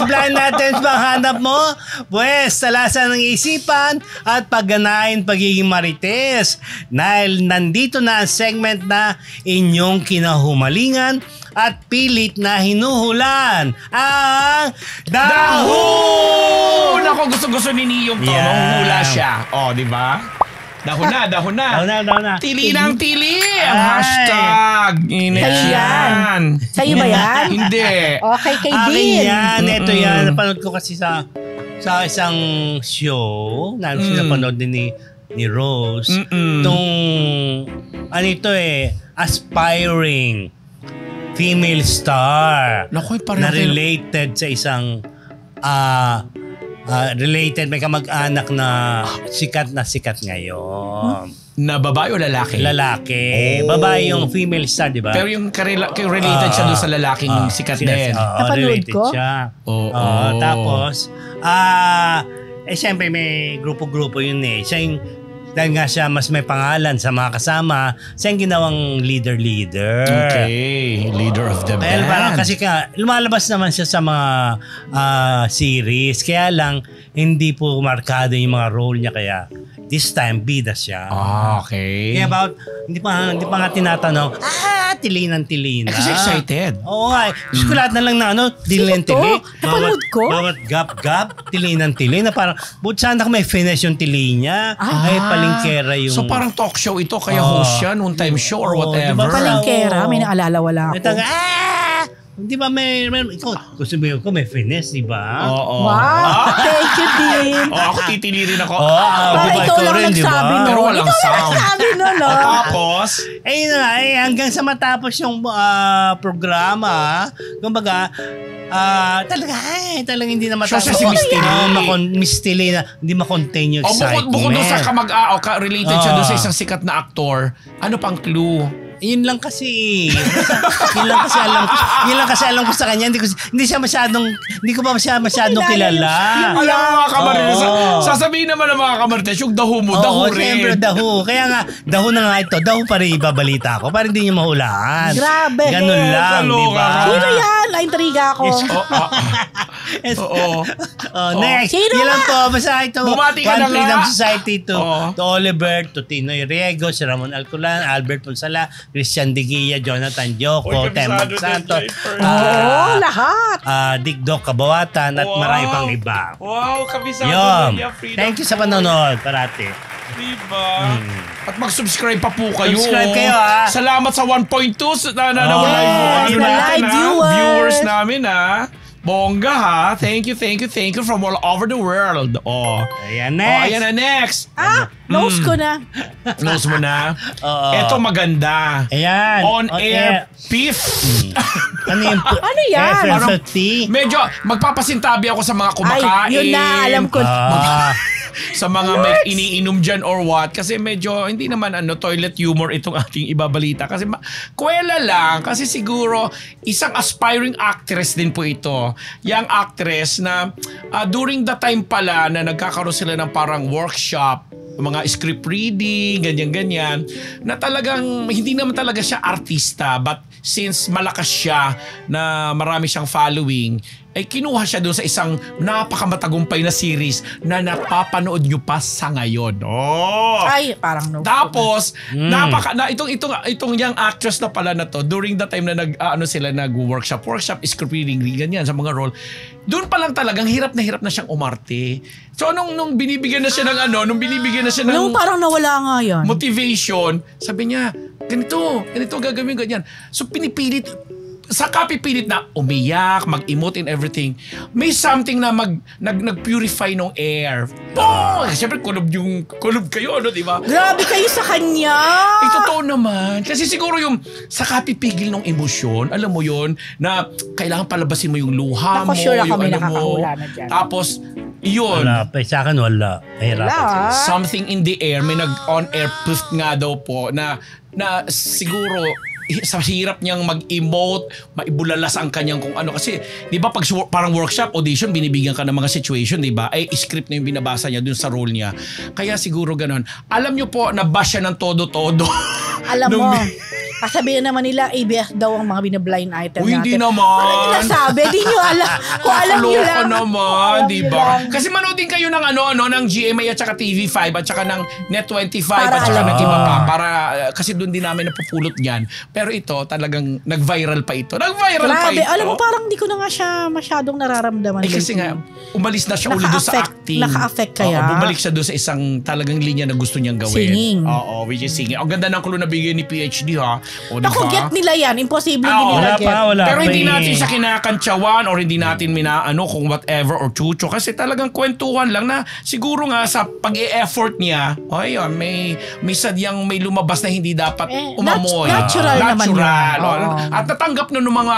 blind items ba hanap mo? Pwes, talasan ng isipan at pagganahin pagiging marites. Dahil nandito na ang segment na inyong kinahumalingan at pilit na hinuhulan. Ang Daho! Nako, gusto-gusto ni Niyong to. Manghula siya. O, di ba? Dahon na. Tili ng tili. Ang hashtag. Sa'yo yan. Sa'yo ba yan? Hindi. Okay, kay Akin Dean. yan. Ito yan. Napanood ko kasi sa isang show na napanood din ni Rose. Itong, ano ito aspiring female star. Naku, na related sa isang related, may kamag-anak na sikat ngayon. Na babae o lalaki? Lalaki. Oh. Babae yung female star, di ba? Pero yung related siya doon sa lalaking sikat din. Napanood ko? Siya. Tapos, siyempre may grupo-grupo yun Siya yung, dahil nga siya mas may pangalan sa mga kasama, siya yung ginawang leader. Okay, leader of the band. Parang kasi lumalabas naman siya sa mga series. Kaya lang, hindi po markado yung mga role niya. Kaya this time, bida siya. Okay. Kaya hindi pa nga tinatanong, tilinan. Kasi excited. Oo nga. Gusto ko lahat na lang na tilinan. Napanood ko? Bawat gap, tilinan. Na parang, sana may finish yung tili niya. Ay, palingkera yung... So parang talk show ito, kaya host siya, noon time show or whatever. Diba, palingkera, may naalala wala ako. Di ba may ikaw, gusto mo ko may finish, di ba? Oo. Wow, thank you, Dean. Ako titili rin ako. Ikaw lang nagsabi nun. Pero walang sound. Nagsabi nun, no? Tapos? Hanggang sa matapos yung programa, kumbaga, talagang hindi na matapos. Siya si Miss Tilly. Miss Tilly na hindi ma-contain yung excitement. Bukod doon sa related siya doon sa isang sikat na aktor, ano pang clue? Yun lang kasi. Yun lang kasi alam ko sa kanya. Hindi ko pa masyadong kilala. Alam mo mga kamarites, sasabihin naman ng mga kamarites, yung daho mo, daho rin. Siyempre, daho. Kaya nga, daho na nga ito. Daho pa rin ibabalita ko. Para hindi niyo mahulaan. Grabe. Ganun lang, di ba? Sino yan? Naintriga ako. Next. Yun lang po. Basta ito. Bumati ka na nga. Freedom Society to Oliver, to Tinoy Riego, si Ramon Alcolan, Albert Ponsala, Christian Digia, Jonathan Joko, Temag Santos, lahat. Dick Doc Kabawatan at marami pang iba. Wow, kabisado niya, Freedom. Thank you sa panonood parati. Diba? At mag-subscribe pa po kayo. Subscribe kayo Salamat sa 1.2 na live viewers namin Bongga ha. Thank you from all over the world. Ayan, next. Ayan na, next. Nose ko na. Nose mo na? Ito maganda. Ayan. On air beef. Ano yan? Medyo magpapasintabi ako sa mga kumakain. Yun na, alam ko. Sa mga may iniinom dyan or what. Kasi medyo hindi naman toilet humor itong ating ibabalita. Kasi kwela lang. Kasi siguro isang aspiring actress din po ito. Young actress na during the time pala na nagkakaroon sila ng parang workshop, mga script reading, ganyan-ganyan, na talagang hindi naman talaga siya artista, but since malakas siya na marami siyang following, ay kinuha siya doon sa isang napakamatagumpay na series na napapanood nyo pa sa ngayon. Ay, parang no. Tapos, itong young actress na pala na to, during the time na nag-workshop, script reading, ganyan, sa mga role, doon pa lang talagang hirap na siyang umarte. So, nung binibigyan na siya ng Nung parang nawala nga yan. Motivation, sabi niya, ganito gagawin, ganyan. So, pinipilit na umiyak, mag-emote and everything. May something na nag-purify ng air. Siyempre, kulob kayo, di ba? Grabe kayo sa kanya! Totoo naman. Kasi siguro yung sa kapipigil ng emosyon, alam mo yon na kailangan palabasin mo yung luha mo. Sure ako may yung nakakahula na dyan. Tapos, yun. Wala. Sa akin, wala. Something in the air. May nag-on-air proof nga daw po na siguro sa hirap niyang mag-emote, maibulalas ang kanyang kung ano. Kasi, di ba pag parang workshop, audition, binibigyan ka ng mga situation, di ba? Ay, script na yung binabasa niya dun sa role niya. Kaya siguro ganon. Alam niyo po, nabash siya ng todo-todo. Alam mo, Kasabihin naman nila, ABS daw ang mga binablind item Uy, hindi natin. naman. Ano nila sabi? Di nyo alam. Kung alam nyo Nakaloka lang. naman, Alam di nyo ba? lang. Kasi manood din kayo ng ng GMA at saka TV5 at saka ng Net25 Para at saka alam ng mo. iba pa. Para, kasi doon din namin napupulot yan. Pero ito, talagang nag-viral pa ito. Nag-viral pa Grabe. ito. Alam mo, parang di ko na nga siya masyadong nararamdaman. Kasi nga, umalis na siya ulit doon sa acting. Naka-affect kaya. Oo, bumalik siya doon sa isang talagang linya na gusto niyang gawin. Singing. Oo, which is singing. Ang ganda ng clue na bigay ni PhD, ha? O, diba? Naku, get nila yan. Imposible Ah, din nila Wala get. pa, wala Pero pa hindi eh. natin siya kinakantsawan or hindi natin kung whatever or chucho kasi talagang kwentuhan lang na siguro nga sa pag-e-effort niya, may sadyang may lumabas na hindi dapat umamoy. Natural naman yun. Oo. At natanggap na ng mga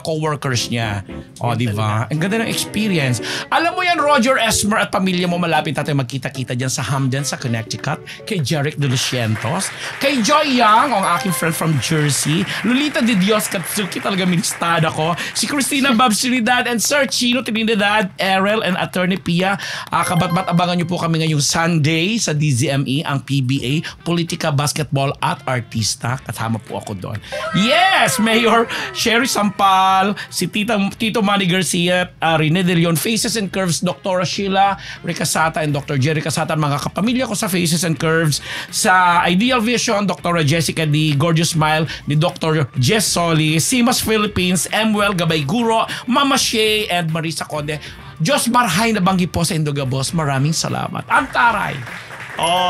co-workers niya. O, di ba? Ang ganda ng experience. Alam mo yan, Roger Esmer at pamilya mo, malapit natin magkita-kita dyan sa Hamden sa Connecticut, kay Jeric De Lucientos, kay Joy Yang, ang aking friend from Jersey, Lolita De Dios Katsuki, talaga ministada ko, si Christina Babs Trinidad and Sir Chino Trinidad, Errol and Attorney Pia. Kabat-bat, abangan niyo po kami ngayong Sunday sa DZME, ang PBA, Politika, Basketball at Artista. Kasama po ako doon. Yes! Mayor Sherry Sampal, si Tito Manny Garcia, Rene De Leon, Faces and Curves, Dr. Sheila Ricasata and Dr. Jerry Casata, mga kapamilya ko sa Faces and Curves, sa Ideal Vision, Dr. Jessica D, Gorgeous Smile ni Dr. Jess Soli, Simas Philippines, Emwell Gabay Guro, Mama Shea, and Marisa Conde. Diyos Marhay na banggi po sa Indogabos. Maraming salamat. Ang taray.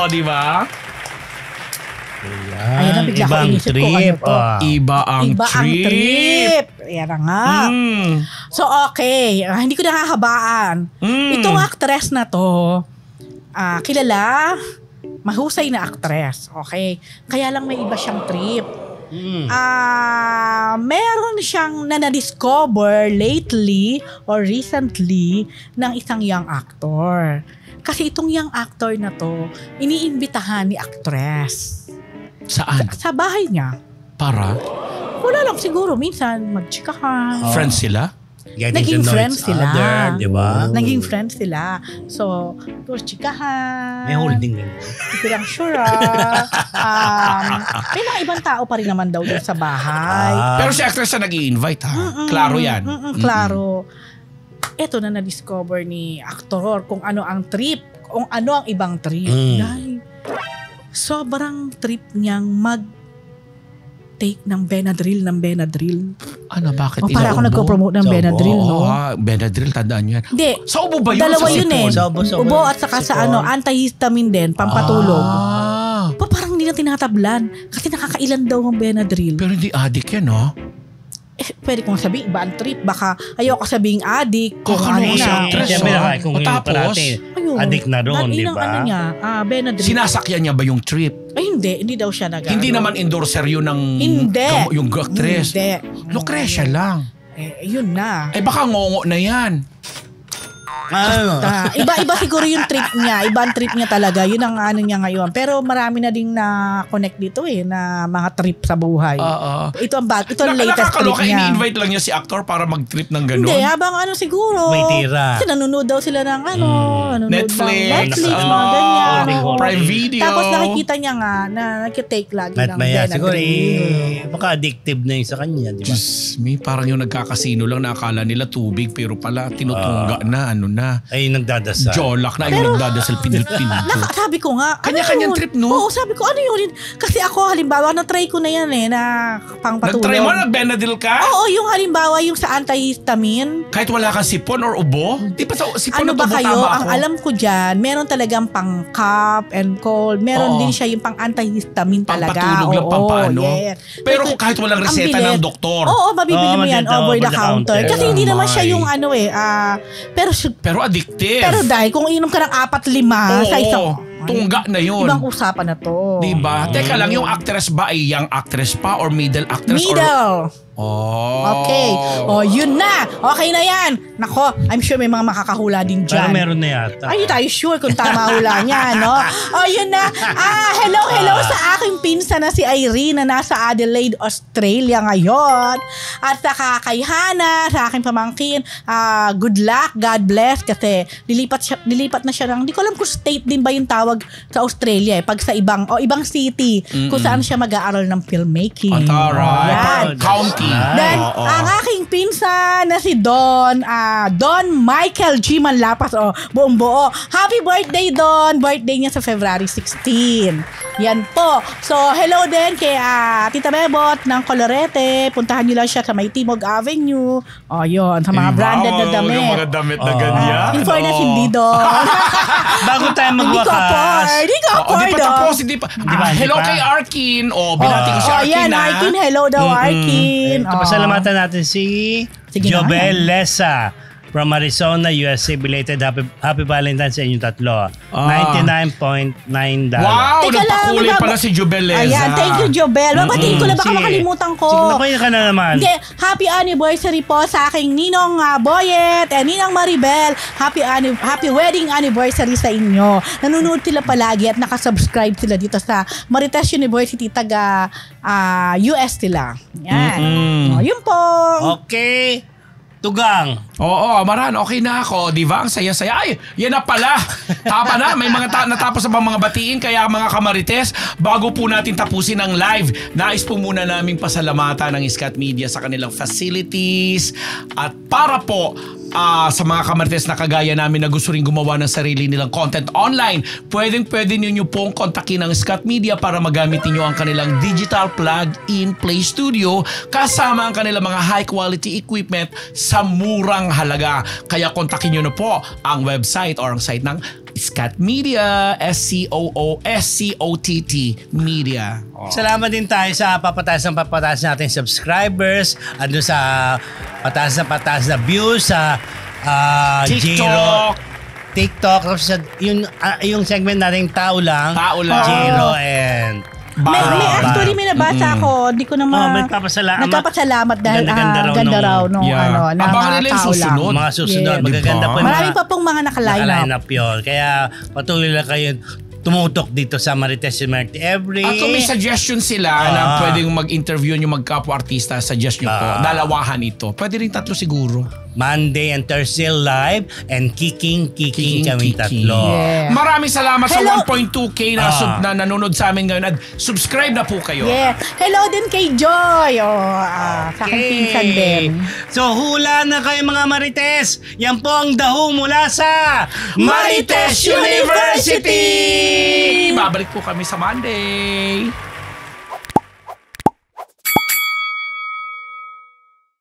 Di ba? Ayan na, bigla ko Ibang inisip ko trip. ano to. Iba ang trip. Ayan na nga. So, okay. Hindi ko nakahabaan. Itong actress na to, kilala, mahusay na actress. Okay? Kaya lang may iba siyang trip. Meron siyang na-discover lately or recently ng isang young actor. Kasi itong young actor na to, iniimbitahan ni actress. Saan? Sa bahay niya. Para? Wala lang siguro. Minsan, magchikahan. Friends sila? Naging friends sila. Di ba? Naging friends sila. So, chikahan. May holding din. Hindi ko lang sure. May mga ibang tao pa rin naman daw doon sa bahay. Pero si actress na nag-i-invite, ha? Klaro yan. Klaro. Ito na na-discover ni aktor kung ano ang trip. Kung ano ang ibang trip. Dahil sobrang trip niyang take ng Benadryl. Ano, bakit? Para ako nagko-promote ng Sa ubo. Benadryl, no? Benadryl, tandaan yan. Hindi. Sa ubo ba yun? Dalawa Sa yun sipon? eh. Sa ubo, Ubo at saka sa sipon. antihistamine din, pampatulog. Ah. Parang hindi na tinatablan kasi nakakailan daw ang Benadryl. Pero hindi addict yan, no? Pwede kong sabihin, iba ang trip. Baka ayoko sabing addict. Kung Kakano ano si na. actress, Siyempre, oh. kung yun Tapos, parati, Ayun. addict na ron, Yun di ang ba? ano niya, Benadryl. Sinasakyan niya ba yung trip? Ay, hindi daw siya Hindi naman endorser yun ng Hindi. yung actress. Hindi. Lucrecia lang. Yun na. Baka ngongo na yan. Ano? Iba siguro yung trip niya. Iba ang trip niya talaga. Yun ang ano niya ngayon. Pero marami na ding na-connect dito na mga trip sa buhay. Ito ang latest trip Nakakaloka, niya. ini-invite lang niya si actor para mag-trip ng gano'n. Hindi, habang siguro. May tira. Kasi nanonood daw sila ng nanonood Netflix, ng mga ganyan. Prime Video. Tapos nakikita niya nga na nag-take lagi ng Maya, siguro Benadryl. baka addictive na yun sa kanya, di ba? Diyos me, parang yung nagkakasino lang na akala nila tubig pero pala tinutungga na na. Ay, nagdadasal. Jolak na yung nagdadasal pinil-pinil. Sabi ko nga, Kanya-kanyang yun? trip, no? Oo, sabi ko, ano yun? Kasi ako, halimbawa, na-try ko na yan na pangpatulog. Nag-try mo, nag-Benadryl ka? Oo, yung halimbawa, yung sa antihistamine. Kahit wala kang sipon or ubo? Di ba sa sipon Ano at ba ubo kayo? tama ako? Ang alam ko dyan, meron talagang pang cough and cold. Meron Oo. din siya yung pang antihistamine talaga. Pampatulog lang, Oo, pampaano? yes. Pero kahit walang ang reseta bilis. ng doktor. Oo, mabibili mo yan over the counter. Kasi hindi naman my. siya yung Pero addictive. pero dahil kung inom ka ng 4-5 sa isang tungga na yun. ibang usapan na to. Diba? Teka lang, yung actress ba ay young actress pa or middle actress? Middle. Okay. Yun na. Okay na yan. Nako, I'm sure may mga makakahula din Pero dyan. meron na yata. Ay, tayo sure kung tama hula niya, no? Yun na. Hello sa aking pinsan na si Irene na nasa Adelaide, Australia ngayon. At saka kay Hannah, sa aking pamangkin, good luck, God bless, kasi lilipat na siya ng, hindi ko alam kung state din ba yung tawag sa Australia, pag sa ibang city, kung saan siya mag-aaral ng filmmaking. Alright. County. Then, ang aking pinsan na si Don Michael G. Manlapas, buong buo. Happy birthday, Don! Birthday niya sa February 16. Yan po. So, hello din kay Tita Bebot ng Colorete. Puntahan niyo lang siya sa May Timog Avenue. Yun. Sa mga branded na damit. Yung mga damit na ganyan. In fairness, hindi Don. Bago tayo magwakas. Hindi ko afford. Hindi pa tapos. Hello kay Arkin. Binati ko si Arkin yan, Arkin. Hello daw, Arkin. Pasalamatan natin si Jobel Lesa from Arizona, USA. Belated happy Valentine's sa inyong tatlo. 99.9 $. Wow! Teka lang, Nagpakulay pala si Jobel Leza. Ayan, thank you, Jobel. Babatiin ko na, baka makalimutan ko. Sige, nakuha ka na naman. Hindi, happy anniversary po sa aking Ninong Boyet and Ninang Maribel. Happy wedding anniversary sa inyo. Nanonood sila palagi at nakasubscribe sila dito sa Marites University, taga US sila. Yan. Yun po. Okay. Tugang. Oo, Maran, okay na ako. Di ba? Ang saya-saya. Ay, yan na pala. Tapa na. May mga natapos na bang mga batiin. Kaya mga kamarites, bago po natin tapusin ang live, nais po muna naming pasalamatan ng Scat Media sa kanilang facilities. At para po sa mga kamarites na kagaya namin na gusto rin gumawa ng sarili nilang content online, pwede ninyo pong kontakin ang Scat Media para magamit niyo ang kanilang digital plug-in Play Studio kasama ang kanilang mga high-quality equipment sa murang halaga. Kaya kontakin nyo na po ang website or ang site ng Scat Media, SCOOT Media. Salamat din tayo sa papataas natin subscribers at doon sa pataas na views sa TikTok. Yung segment natin Tao Lang. Jiro and Actually, may nabasa ako. Hindi ko naman nagpapasalamat dahil ganda raw nung abangan nila yung susunod. Mga susunod. Magaganda po. Marami pa pong mga nakaline up yun. Kaya patuloy lang kayo tumutok dito sa Marites University every... At kung may suggestion sila na pwedeng mag-interview nyo magkapwa-artista, suggest nyo po. Dalawahan ito. Pwede rin 3 siguro. Monday and Thursday live and Kiking kami tatlo. Yeah. Maraming salamat sa 1.2K na nanonood sa amin ngayon at subscribe na po kayo. Yeah. Hello din kay Joy. Sa aking pinsan din. So hula na kayo mga Marites. Yan po ang daho mula sa Marites University. Babalik po kami sa Monday.